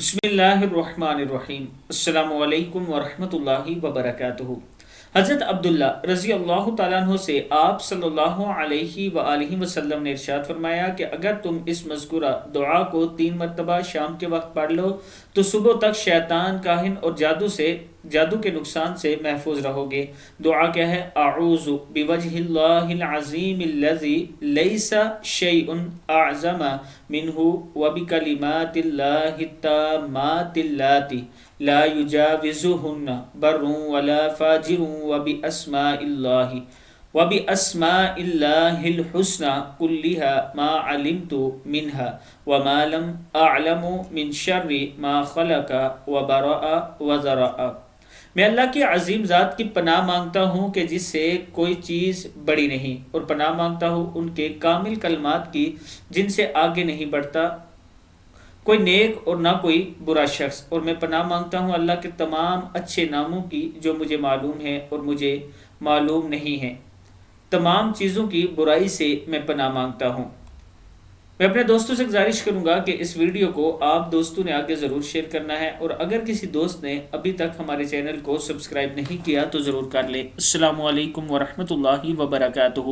بسم اللہ الرحمن الرحیم۔ السلام علیکم ورحمۃ اللہ وبرکاتہ۔ حضرت عبداللہ رضی اللہ تعالیٰ عنہ سے آپ صلی اللہ علیہ وآلہ وسلم نے ارشاد فرمایا کہ اگر تم اس مذکورہ دعا کو 3 مرتبہ شام کے وقت پڑھ لو تو صبح تک شیطان، کاہن اور جادو کے نقصان سے محفوظ رہو گے۔ دعا کیا ہے؟ اعوذ بوجہ اللہ العظیم الذی لیس شیء اعظم منہ وبکلمات اللہ التامات اللاتی لا یجاوزہن بر ولا فاجر وبأسماء اللہ الحسنى كلها ما علمت منها وما لم اعلم من شر ما خلق وبرأ وذرأ۔ میں اللہ کی عظیم ذات کی پناہ مانگتا ہوں کہ جس سے کوئی چیز بڑی نہیں، اور پناہ مانگتا ہوں ان کے کامل کلمات کی جن سے آگے نہیں بڑھتا کوئی نیک اور نہ کوئی برا شخص، اور میں پناہ مانگتا ہوں اللہ کے تمام اچھے ناموں کی جو مجھے معلوم ہیں اور مجھے معلوم نہیں ہیں۔ تمام چیزوں کی برائی سے میں پناہ مانگتا ہوں۔ میں اپنے دوستوں سے گزارش کروں گا کہ اس ویڈیو کو آپ دوستوں نے آگے ضرور شیئر کرنا ہے، اور اگر کسی دوست نے ابھی تک ہمارے چینل کو سبسکرائب نہیں کیا تو ضرور کر لیں۔ السلام علیکم ورحمۃ اللہ وبرکاتہ۔